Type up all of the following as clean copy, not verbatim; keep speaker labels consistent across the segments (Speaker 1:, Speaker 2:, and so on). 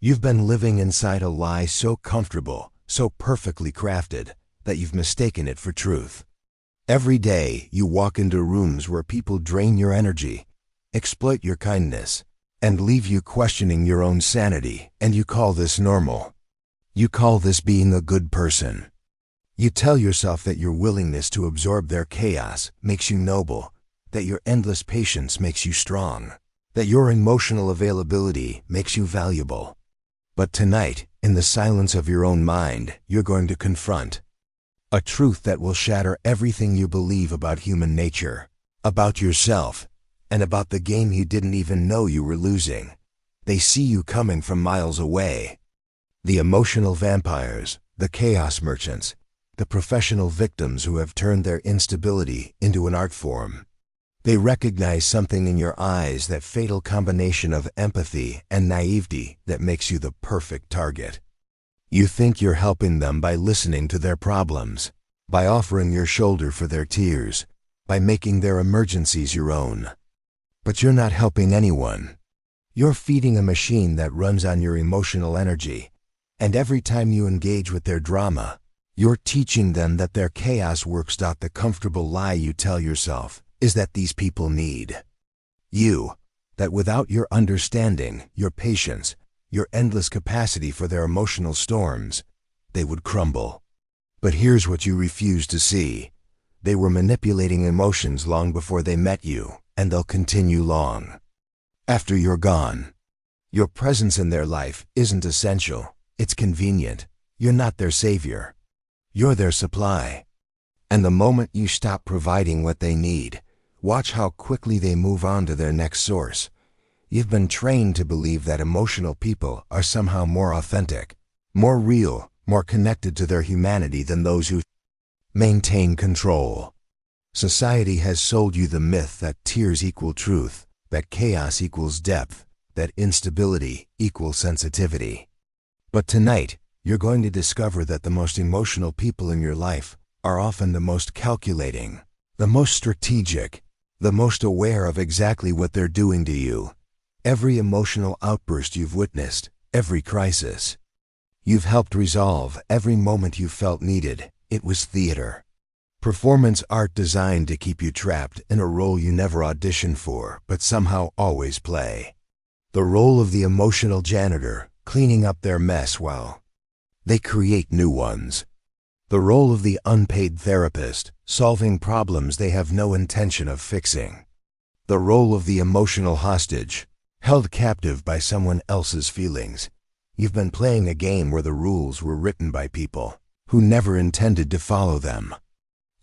Speaker 1: You've been living inside a lie so comfortable, so perfectly crafted, that you've mistaken it for truth. Every day, you walk into rooms where people drain your energy, exploit your kindness, and leave you questioning your own sanity, and you call this normal. You call this being a good person. You tell yourself that your willingness to absorb their chaos makes you noble, that your endless patience makes you strong, that your emotional availability makes you valuable. But tonight, in the silence of your own mind, you're going to confront a truth that will shatter everything you believe about human nature, about yourself, and about the game you didn't even know you were losing. They see you coming from miles away. The emotional vampires, the chaos merchants, the professional victims who have turned their instability into an art form. They recognize something in your eyes, that fatal combination of empathy and naivety that makes you the perfect target. You think you're helping them by listening to their problems, by offering your shoulder for their tears, by making their emergencies your own. But you're not helping anyone. You're feeding a machine that runs on your emotional energy, and every time you engage with their drama, you're teaching them that their chaos works. The comfortable lie you tell yourself is that these people need you, that without your understanding, your patience, your endless capacity for their emotional storms, they would crumble. But here's what you refuse to see. They were manipulating emotions long before they met you, and they'll continue long after you're gone. Your presence in their life isn't essential, it's convenient. You're not their savior. You're their supply. And the moment you stop providing what they need, watch how quickly they move on to their next source. You've been trained to believe that emotional people are somehow more authentic, more real, more connected to their humanity than those who maintain control. Society has sold you the myth that tears equal truth, that chaos equals depth, that instability equals sensitivity. But tonight, you're going to discover that the most emotional people in your life are often the most calculating, the most strategic, the most aware of exactly what they're doing to you. Every emotional outburst you've witnessed, every crisis you've helped resolve, every moment you felt needed, it was theater. Performance art designed to keep you trapped in a role you never auditioned for, but somehow always play. The role of the emotional janitor, cleaning up their mess while they create new ones. The role of the unpaid therapist, solving problems they have no intention of fixing. The role of the emotional hostage, held captive by someone else's feelings. You've been playing a game where the rules were written by people who never intended to follow them.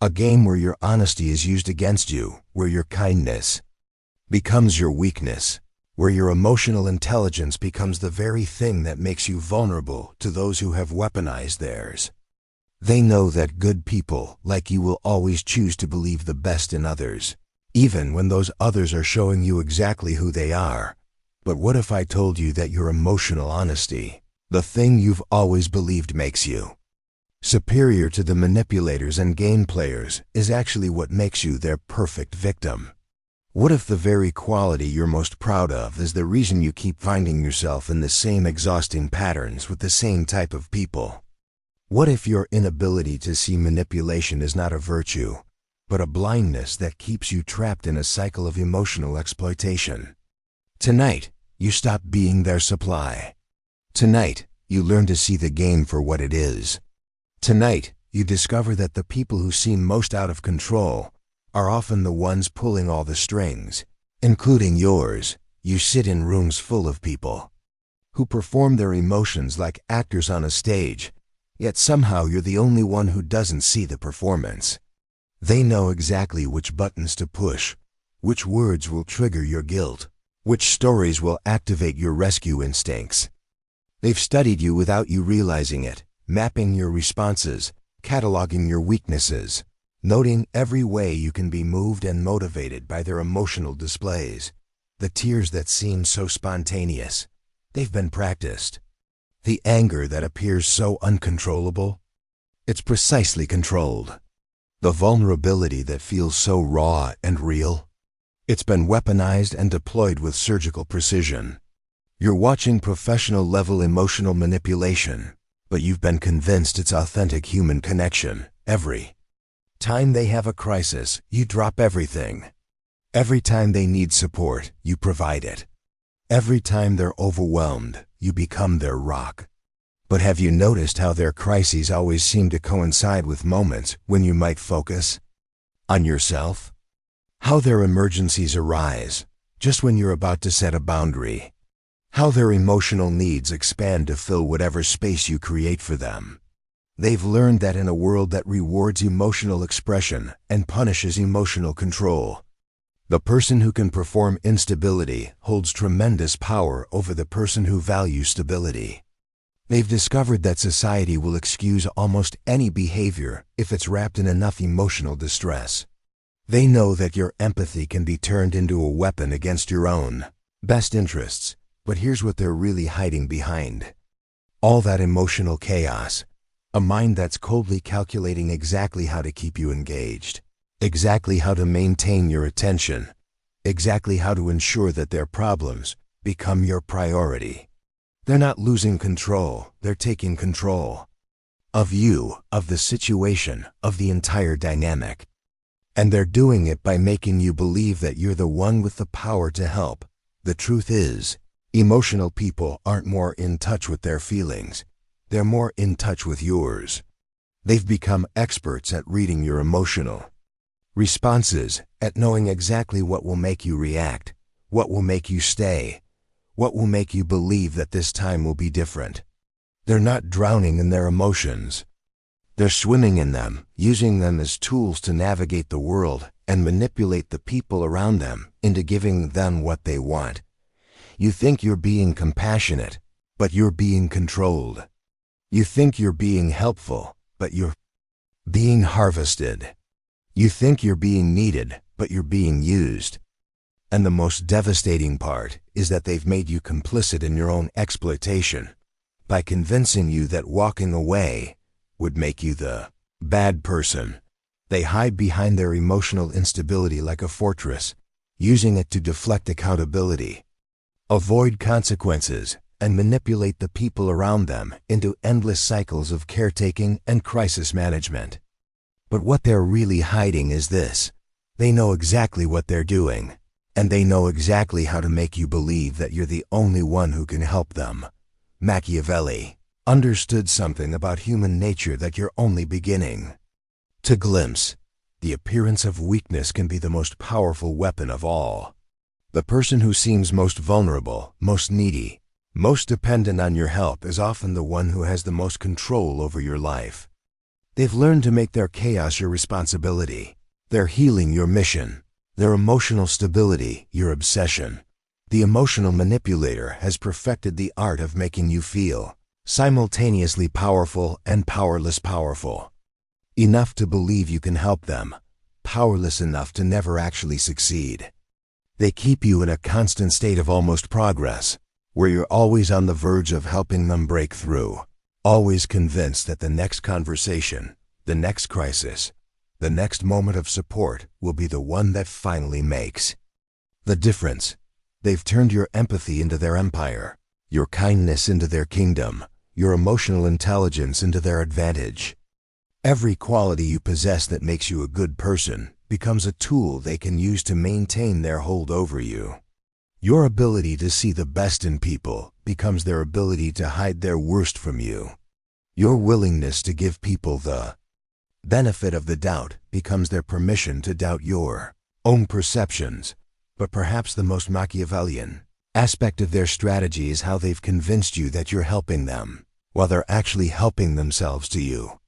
Speaker 1: A game where your honesty is used against you, where your kindness becomes your weakness, where your emotional intelligence becomes the very thing that makes you vulnerable to those who have weaponized theirs. They know that good people like you will always choose to believe the best in others, even when those others are showing you exactly who they are. But what if I told you that your emotional honesty, the thing you've always believed makes you superior to the manipulators and game players, is actually what makes you their perfect victim? What if the very quality you're most proud of is the reason you keep finding yourself in the same exhausting patterns with the same type of people? What if your inability to see manipulation is not a virtue, but a blindness that keeps you trapped in a cycle of emotional exploitation? Tonight, you stop being their supply. Tonight, you learn to see the game for what it is. Tonight, you discover that the people who seem most out of control are often the ones pulling all the strings, including yours. You sit in rooms full of people who perform their emotions like actors on a stage, yet somehow you're the only one who doesn't see the performance. They know exactly which buttons to push, which words will trigger your guilt, which stories will activate your rescue instincts. They've studied you without you realizing it, mapping your responses, cataloging your weaknesses, noting every way you can be moved and motivated by their emotional displays. The tears that seem so spontaneous, they've been practiced. The anger that appears so uncontrollable, it's precisely controlled. The vulnerability that feels so raw and real, it's been weaponized and deployed with surgical precision. You're watching professional-level emotional manipulation, but you've been convinced it's authentic human connection. Every time they have a crisis, you drop everything. Every time they need support, you provide it. Every time they're overwhelmed, you become their rock. But have you noticed how their crises always seem to coincide with moments when you might focus on yourself? How their emergencies arise just when you're about to set a boundary. How their emotional needs expand to fill whatever space you create for them. They've learned that in a world that rewards emotional expression and punishes emotional control, the person who can perform instability holds tremendous power over the person who values stability. They've discovered that society will excuse almost any behavior if it's wrapped in enough emotional distress. They know that your empathy can be turned into a weapon against your own best interests. But here's what they're really hiding behind all that emotional chaos. A mind that's coldly calculating exactly how to keep you engaged, exactly how to maintain your attention, exactly how to ensure that their problems become your priority. They're not losing control, they're taking control of you, of the situation, of the entire dynamic. And they're doing it by making you believe that you're the one with the power to help. The truth is, emotional people aren't more in touch with their feelings. They're more in touch with yours. They've become experts at reading your emotional responses, at knowing exactly what will make you react, what will make you stay, what will make you believe that this time will be different. They're not drowning in their emotions. They're swimming in them, using them as tools to navigate the world and manipulate the people around them into giving them what they want. You think you're being compassionate, but you're being controlled. You think you're being helpful, but you're being harvested. You think you're being needed, but you're being used. And the most devastating part is that they've made you complicit in your own exploitation by convincing you that walking away would make you the bad person. They hide behind their emotional instability like a fortress, using it to deflect accountability, avoid consequences, and manipulate the people around them into endless cycles of caretaking and crisis management. But what they're really hiding is this: they know exactly what they're doing, and they know exactly how to make you believe that you're the only one who can help them. Machiavelli understood something about human nature that you're only beginning to glimpse. The appearance of weakness can be the most powerful weapon of all. The person who seems most vulnerable, most needy, most dependent on your help is often the one who has the most control over your life. They've learned to make their chaos your responsibility, their healing your mission, their emotional stability your obsession. The emotional manipulator has perfected the art of making you feel simultaneously powerful and powerless. Powerful enough to believe you can help them, powerless enough to never actually succeed. They keep you in a constant state of almost progress, where you're always on the verge of helping them break through, always convinced that the next conversation, the next crisis, the next moment of support will be the one that finally makes the difference. They've turned your empathy into their empire, your kindness into their kingdom, your emotional intelligence into their advantage. Every quality you possess that makes you a good person becomes a tool they can use to maintain their hold over you. Your ability to see the best in people becomes their ability to hide their worst from you. Your willingness to give people the benefit of the doubt becomes their permission to doubt your own perceptions. But perhaps the most Machiavellian aspect of their strategy is how they've convinced you that you're helping them, while they're actually helping themselves to you.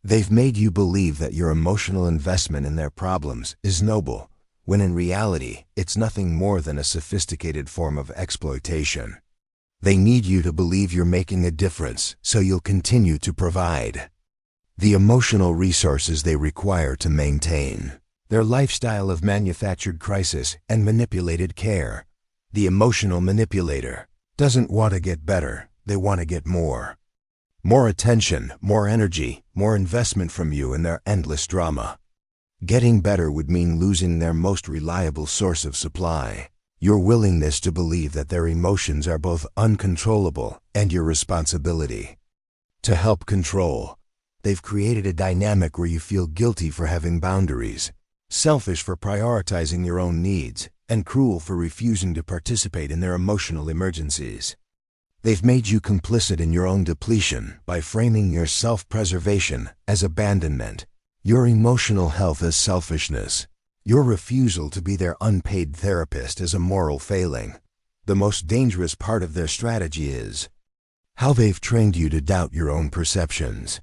Speaker 1: They've made you believe that your emotional investment in their problems is noble, when in reality, it's nothing more than a sophisticated form of exploitation. They need you to believe you're making a difference, so you'll continue to provide the emotional resources they require to maintain their lifestyle of manufactured crisis and manipulated care. The emotional manipulator doesn't want to get better, they want to get more. More attention, more energy, more investment from you in their endless drama. Getting better would mean losing their most reliable source of supply. Your willingness to believe that their emotions are both uncontrollable and your responsibility. To help control, they've created a dynamic where you feel guilty for having boundaries, selfish for prioritizing your own needs, and cruel for refusing to participate in their emotional emergencies. They've made you complicit in your own depletion by framing your self-preservation as abandonment, your emotional health as selfishness, your refusal to be their unpaid therapist as a moral failing. The most dangerous part of their strategy is how they've trained you to doubt your own perceptions.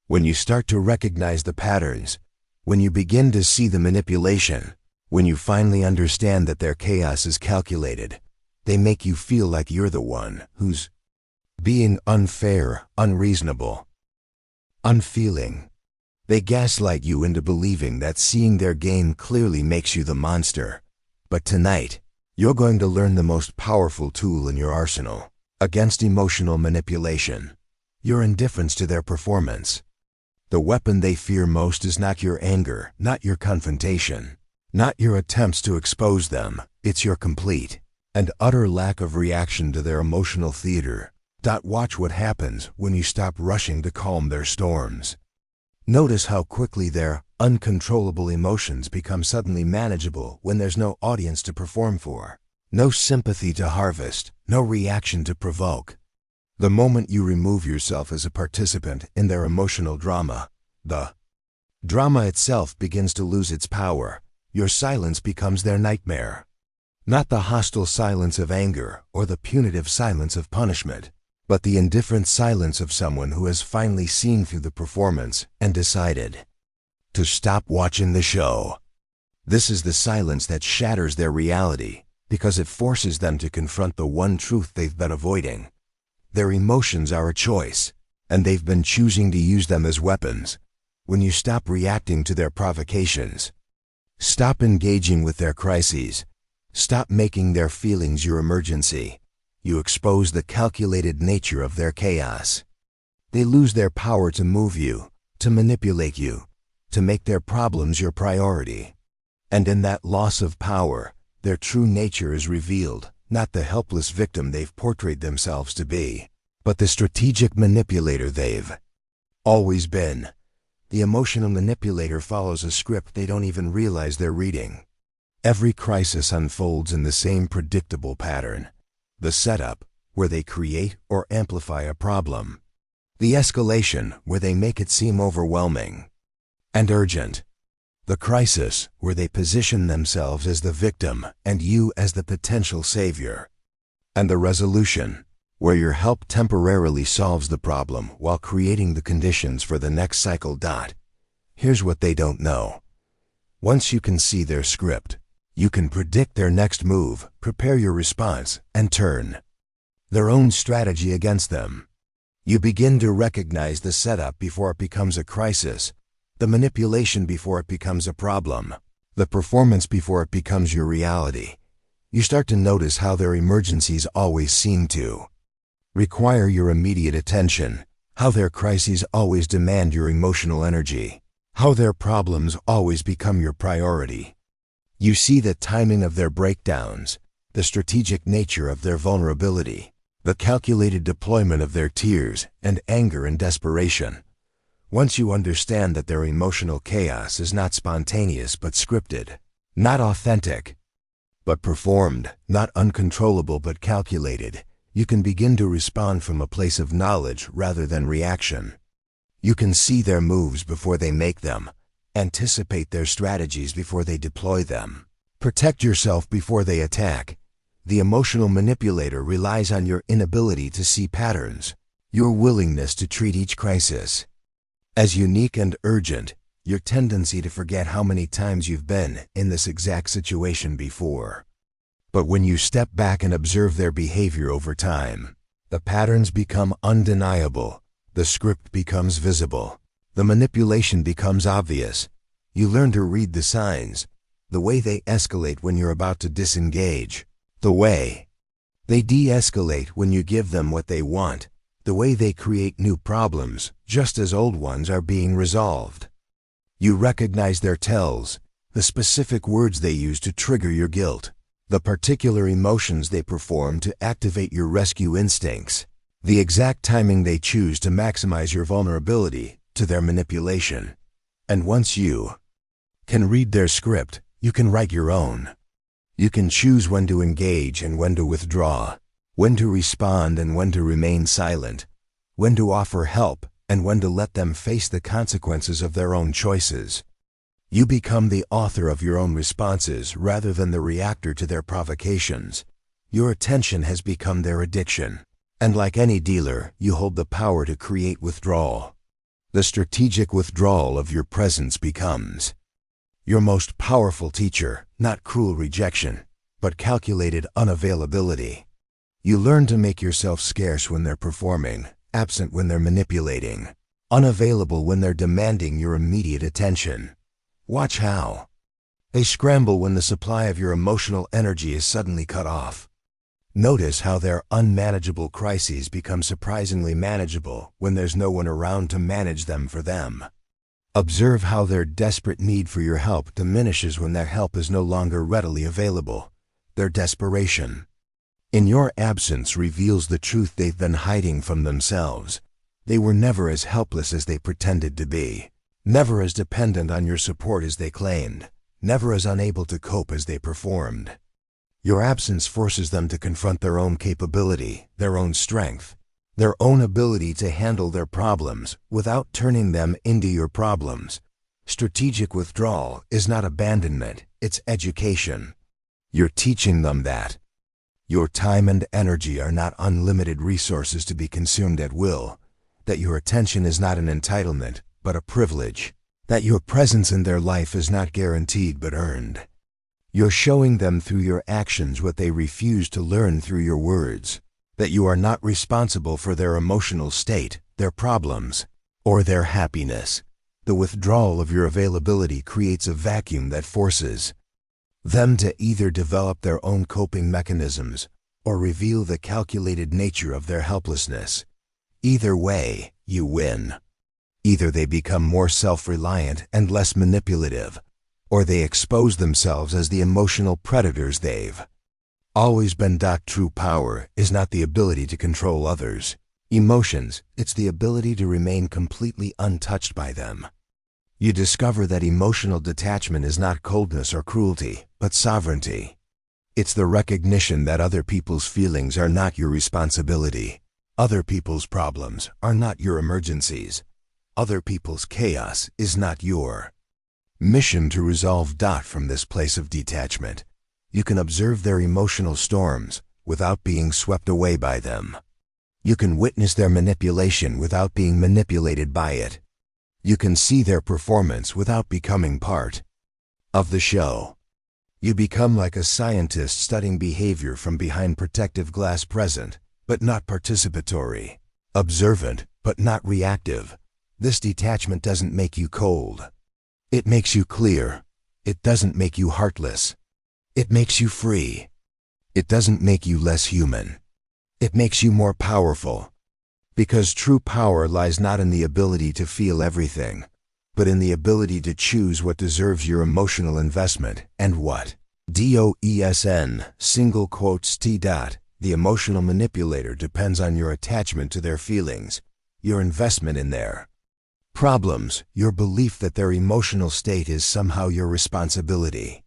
Speaker 1: When you start to recognize the patterns, when you begin to see the manipulation, when you finally understand that their chaos is calculated, they make you feel like you're the one who's being unfair, unreasonable, unfeeling. They gaslight you into believing that seeing their game clearly makes you the monster. But tonight, you're going to learn the most powerful tool in your arsenal against emotional manipulation: your indifference to their performance. The weapon they fear most is not your anger, not your confrontation, not your attempts to expose them. It's your complete and utter lack of reaction to their emotional theater. Watch what happens when you stop rushing to calm their storms. Notice how quickly their uncontrollable emotions become suddenly manageable when there's no audience to perform for, no sympathy to harvest, no reaction to provoke. The moment you remove yourself as a participant in their emotional drama, the drama itself begins to lose its power. Your silence becomes their nightmare. Not the hostile silence of anger or the punitive silence of punishment, but the indifferent silence of someone who has finally seen through the performance and decided to stop watching the show. This is the silence that shatters their reality because it forces them to confront the one truth they've been avoiding. Their emotions are a choice, and they've been choosing to use them as weapons. When you stop reacting to their provocations, stop engaging with their crises, stop making their feelings your emergency, you expose the calculated nature of their chaos. They lose their power to move you, to manipulate you, to make their problems your priority. And in that loss of power, their true nature is revealed, not the helpless victim they've portrayed themselves to be, but the strategic manipulator they've always been. The emotional manipulator follows a script they don't even realize they're reading. Every crisis unfolds in the same predictable pattern. The setup, where they create or amplify a problem. The escalation, where they make it seem overwhelming and urgent. The crisis, where they position themselves as the victim and you as the potential savior. And the resolution, where your help temporarily solves the problem while creating the conditions for the next cycle. Here's what they don't know. Once you can see their script, you can predict their next move, prepare your response, and turn their own strategy against them. You begin to recognize the setup before it becomes a crisis, the manipulation before it becomes a problem, the performance before it becomes your reality. You start to notice how their emergencies always seem to require your immediate attention, how their crises always demand your emotional energy, how their problems always become your priority. You see the timing of their breakdowns, the strategic nature of their vulnerability, the calculated deployment of their tears and anger and desperation. Once you understand that their emotional chaos is not spontaneous but scripted, not authentic, but performed, not uncontrollable but calculated, you can begin to respond from a place of knowledge rather than reaction. You can see their moves before they make them, anticipate their strategies before they deploy them, protect yourself before they attack. The emotional manipulator relies on your inability to see patterns, your willingness to treat each crisis as unique and urgent, your tendency to forget how many times you've been in this exact situation before. But when you step back and observe their behavior over time, the patterns become undeniable, the script becomes visible, the manipulation becomes obvious. You learn to read the signs, the way they escalate when you're about to disengage, the way they de-escalate when you give them what they want, the way they create new problems just as old ones are being resolved. You recognize their tells, the specific words they use to trigger your guilt, the particular emotions they perform to activate your rescue instincts, the exact timing they choose to maximize your vulnerability to their manipulation. And once you can read their script, you can write your own. You can choose when to engage and when to withdraw, when to respond and when to remain silent, when to offer help and when to let them face the consequences of their own choices. You become the author of your own responses rather than the reactor to their provocations. Your attention has become their addiction. And like any dealer, you hold the power to create withdrawal. The strategic withdrawal of your presence becomes your most powerful teacher, not cruel rejection, but calculated unavailability. You learn to make yourself scarce when they're performing, absent when they're manipulating, unavailable when they're demanding your immediate attention. Watch how they scramble when the supply of your emotional energy is suddenly cut off. Notice how their unmanageable crises become surprisingly manageable when there's no one around to manage them for them. Observe how their desperate need for your help diminishes when their help is no longer readily available. Their desperation in your absence reveals the truth they've been hiding from themselves. They were never as helpless as they pretended to be, never as dependent on your support as they claimed, never as unable to cope as they performed. Your absence forces them to confront their own capability, their own strength, their own ability to handle their problems without turning them into your problems. Strategic withdrawal is not abandonment, it's education. You're teaching them that your time and energy are not unlimited resources to be consumed at will, that your attention is not an entitlement, but a privilege, that your presence in their life is not guaranteed but earned. You're showing them through your actions what they refuse to learn through your words, that you are not responsible for their emotional state, their problems, or their happiness. The withdrawal of your availability creates a vacuum that forces them to either develop their own coping mechanisms or reveal the calculated nature of their helplessness. Either way, you win. Either they become more self-reliant and less manipulative, or they expose themselves as the emotional predators they've always been. True power is not the ability to control others' emotions, it's the ability to remain completely untouched by them. You discover that emotional detachment is not coldness or cruelty, but sovereignty. It's the recognition that other people's feelings are not your responsibility. Other people's problems are not your emergencies. Other people's chaos is not your mission to resolve. From this place of detachment, you can observe their emotional storms without being swept away by them. You can witness their manipulation without being manipulated by it. You can see their performance without becoming part of the show. You become like a scientist studying behavior from behind protective glass, present, but not participatory, observant, but not reactive. This detachment doesn't make you cold. It makes you clear. It doesn't make you heartless. It makes you free. It doesn't make you less human. It makes you more powerful. Because true power lies not in the ability to feel everything, but in the ability to choose what deserves your emotional investment and what doesn't. Single quotes T. The emotional manipulator depends on your attachment to their feelings, your investment in their problems, your belief that their emotional state is somehow your responsibility.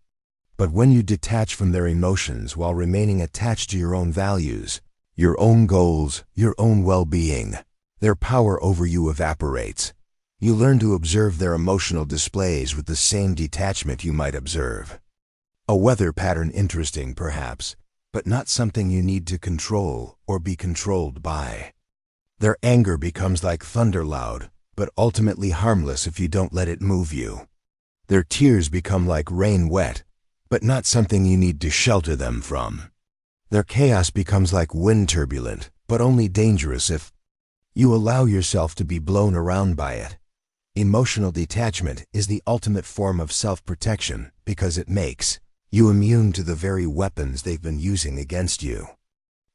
Speaker 1: But when you detach from their emotions while remaining attached to your own values, your own goals, your own well-being, their power over you evaporates. You learn to observe their emotional displays with the same detachment you might observe a weather pattern. Interesting, perhaps, but not something you need to control or be controlled by. Their anger becomes like thunder, loud, but ultimately harmless if you don't let it move you. Their tears become like rain, wet, but not something you need to shelter them from. Their chaos becomes like wind, turbulent, but only dangerous if you allow yourself to be blown around by it. Emotional detachment is the ultimate form of self-protection because it makes you immune to the very weapons they've been using against you.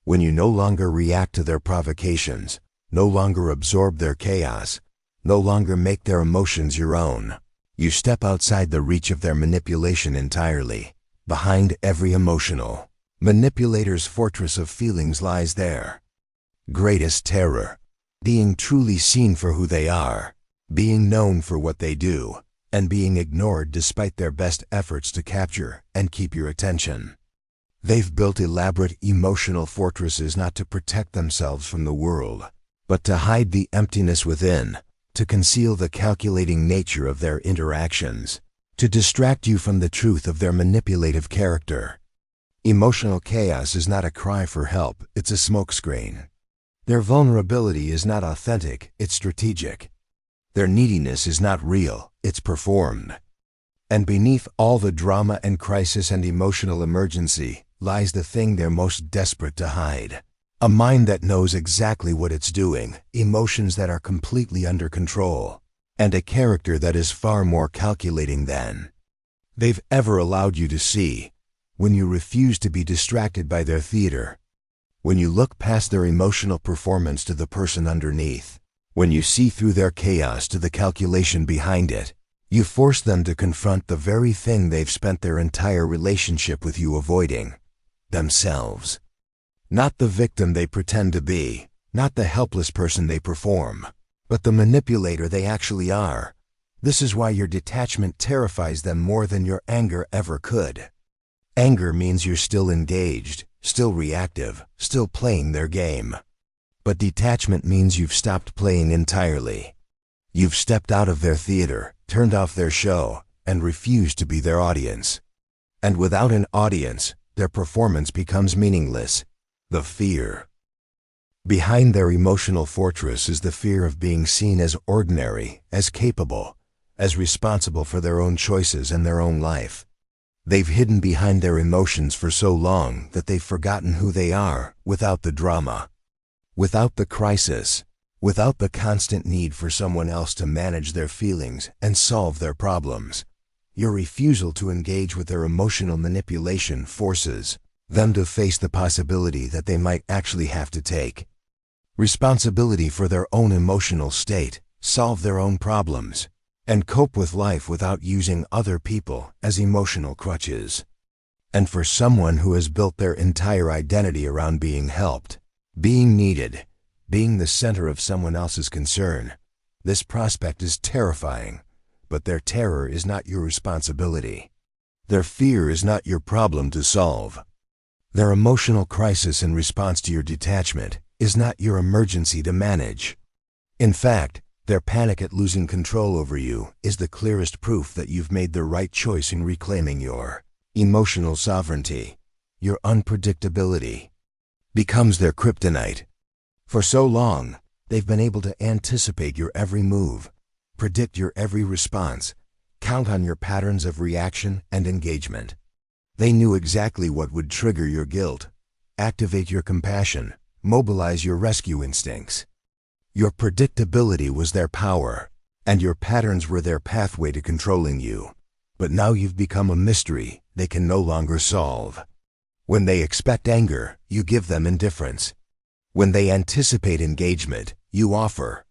Speaker 1: When you no longer react to their provocations, no longer absorb their chaos, no longer make their emotions your own, you step outside the reach of their manipulation entirely. Behind every emotional manipulator's fortress of feelings lies their greatest terror: being truly seen for who they are, being known for what they do, and being ignored despite their best efforts to capture and keep your attention. They've built elaborate emotional fortresses not to protect themselves from the world, but to hide the emptiness within, to conceal the calculating nature of their interactions, to distract you from the truth of their manipulative character. Emotional chaos is not a cry for help, it's a smokescreen. Their vulnerability is not authentic, it's strategic. Their neediness is not real, it's performed. And beneath all the drama and crisis and emotional emergency lies the thing they're most desperate to hide. A mind that knows exactly what it's doing, emotions that are completely under control, and a character that is far more calculating than they've ever allowed you to see. When you refuse to be distracted by their theater, when you look past their emotional performance to the person underneath, when you see through their chaos to the calculation behind it, you force them to confront the very thing they've spent their entire relationship with you avoiding: themselves. Not the victim they pretend to be, not the helpless person they perform, but the manipulator they actually are. This is why your detachment terrifies them more than your anger ever could. Anger means you're still engaged, still reactive, still playing their game. But detachment means you've stopped playing entirely. You've stepped out of their theater, turned off their show, and refused to be their audience. And without an audience, their performance becomes meaningless. The fear behind their emotional fortress is the fear of being seen as ordinary, as capable, as responsible for their own choices and their own life. They've hidden behind their emotions for so long that they've forgotten who they are without the drama, without the crisis, without the constant need for someone else to manage their feelings and solve their problems. Your refusal to engage with their emotional manipulation forces them to face the possibility that they might actually have to take responsibility for their own emotional state, solve their own problems, and cope with life without using other people as emotional crutches. And for someone who has built their entire identity around being helped, being needed, being the center of someone else's concern, this prospect is terrifying. But their terror is not your responsibility. Their fear is not your problem to solve. Their emotional crisis in response to your detachment is not your emergency to manage. In fact, their panic at losing control over you is the clearest proof that you've made the right choice in reclaiming your emotional sovereignty. Your unpredictability becomes their kryptonite. For so long, they've been able to anticipate your every move, predict your every response, count on your patterns of reaction and engagement. They knew exactly what would trigger your guilt, activate your compassion, mobilize your rescue instincts. Your predictability was their power, and your patterns were their pathway to controlling you. But now you've become a mystery they can no longer solve. When they expect anger, you give them indifference. When they anticipate engagement, you offer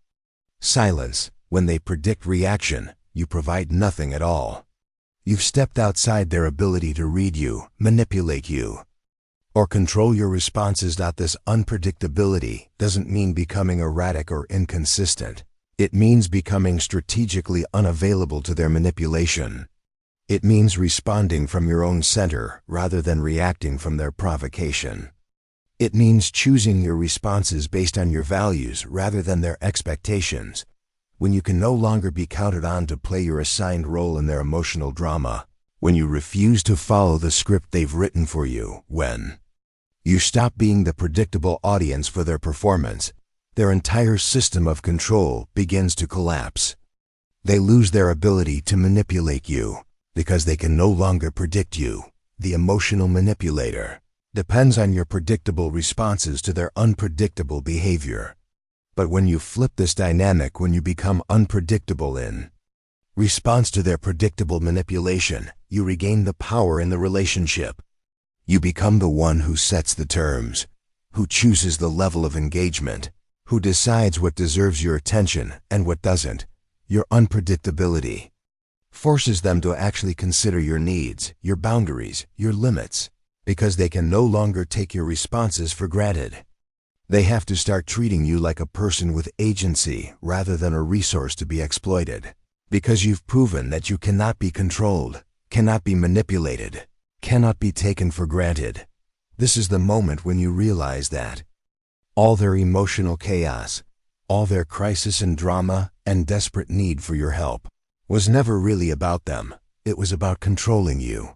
Speaker 1: silence. When they predict reaction, you provide nothing at all. You've stepped outside their ability to read you, manipulate you, or control your responses. This unpredictability doesn't mean becoming erratic or inconsistent. It means becoming strategically unavailable to their manipulation. It means responding from your own center rather than reacting from their provocation. It means choosing your responses based on your values rather than their expectations. When you can no longer be counted on to play your assigned role in their emotional drama, when you refuse to follow the script they've written for you, when you stop being the predictable audience for their performance, their entire system of control begins to collapse. They lose their ability to manipulate you because they can no longer predict you. The emotional manipulator depends on your predictable responses to their unpredictable behavior. But when you flip this dynamic, when you become unpredictable in response to their predictable manipulation, you regain the power in the relationship. You become the one who sets the terms, who chooses the level of engagement, who decides what deserves your attention and what doesn't. Your unpredictability forces them to actually consider your needs, your boundaries, your limits, because they can no longer take your responses for granted. They have to start treating you like a person with agency rather than a resource to be exploited, because you've proven that you cannot be controlled, cannot be manipulated, cannot be taken for granted. This is the moment when you realize that all their emotional chaos, all their crisis and drama and desperate need for your help was never really about them. It was about controlling you.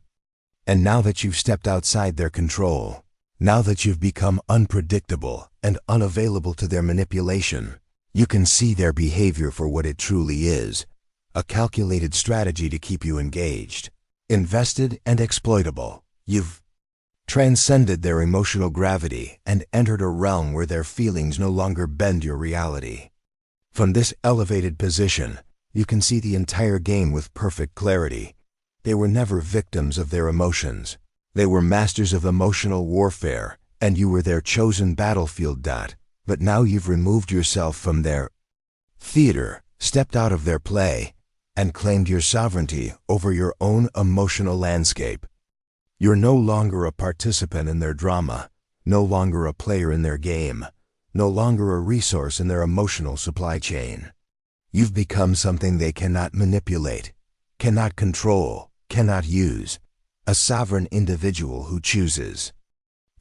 Speaker 1: And now that you've stepped outside their control, now that you've become unpredictable and unavailable to their manipulation, you can see their behavior for what it truly is, a calculated strategy to keep you engaged, invested, and exploitable. You've transcended their emotional gravity and entered a realm where their feelings no longer bend your reality. From this elevated position, you can see the entire game with perfect clarity. They were never victims of their emotions. They were masters of emotional warfare, and you were their chosen battlefield. But now you've removed yourself from their theater, stepped out of their play, and claimed your sovereignty over your own emotional landscape. You're no longer a participant in their drama, no longer a player in their game, no longer a resource in their emotional supply chain. You've become something they cannot manipulate, cannot control, cannot use, a sovereign individual who chooses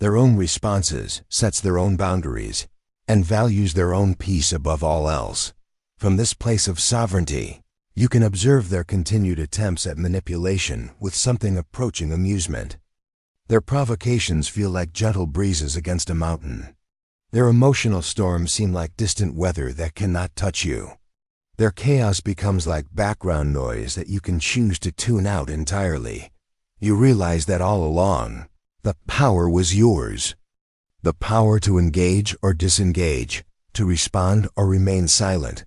Speaker 1: their own responses, sets their own boundaries, and values their own peace above all else. From this place of sovereignty, you can observe their continued attempts at manipulation with something approaching amusement. Their provocations feel like gentle breezes against a mountain. Their emotional storms seem like distant weather that cannot touch you. Their chaos becomes like background noise that you can choose to tune out entirely. You realize that all along, the power was yours. The power to engage or disengage, to respond or remain silent,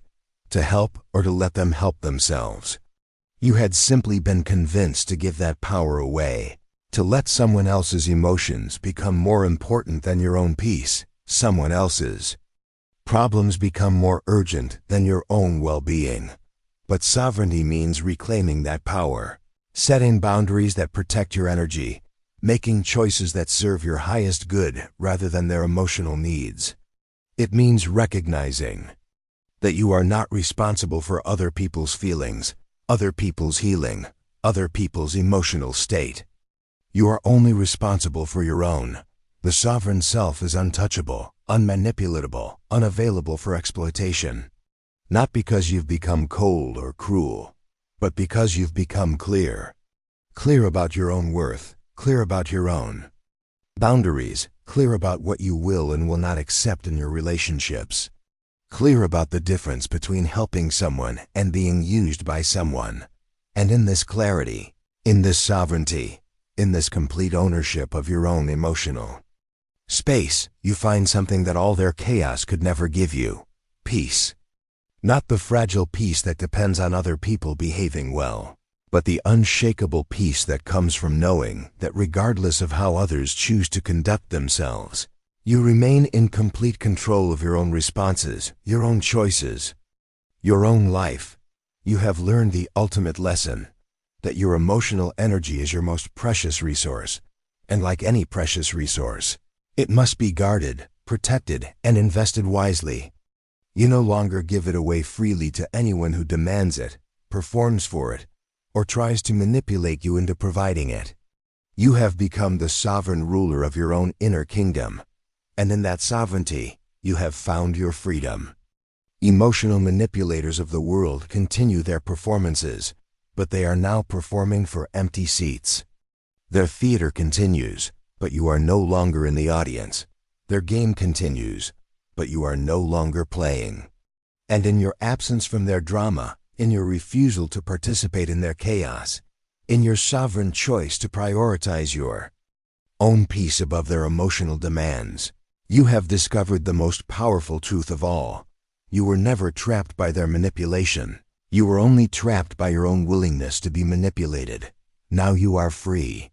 Speaker 1: to help or to let them help themselves. You had simply been convinced to give that power away, to let someone else's emotions become more important than your own peace, someone else's problems become more urgent than your own well-being. But sovereignty means reclaiming that power, setting boundaries that protect your energy, making choices that serve your highest good rather than their emotional needs. It means recognizing that you are not responsible for other people's feelings, other people's healing, other people's emotional state. You are only responsible for your own. The sovereign self is untouchable, unmanipulatable, unavailable for exploitation. Not because you've become cold or cruel, but because you've become clear. Clear about your own worth, clear about your own boundaries, clear about what you will and will not accept in your relationships. Clear about the difference between helping someone and being used by someone. And in this clarity, in this sovereignty, in this complete ownership of your own emotional space, you find something that all their chaos could never give you: peace. Not the fragile peace that depends on other people behaving well, but the unshakable peace that comes from knowing that regardless of how others choose to conduct themselves, you remain in complete control of your own responses, your own choices, your own life. You have learned the ultimate lesson, that your emotional energy is your most precious resource, and like any precious resource, it must be guarded, protected, and invested wisely. You no longer give it away freely to anyone who demands it, performs for it, or tries to manipulate you into providing it. You have become the sovereign ruler of your own inner kingdom, and in that sovereignty, you have found your freedom. Emotional manipulators of the world continue their performances, but they are now performing for empty seats. Their theater continues, but you are no longer in the audience. Their game continues, but you are no longer playing. And in your absence from their drama, in your refusal to participate in their chaos, in your sovereign choice to prioritize your own peace above their emotional demands, you have discovered the most powerful truth of all. You were never trapped by their manipulation. You were only trapped by your own willingness to be manipulated. Now you are free.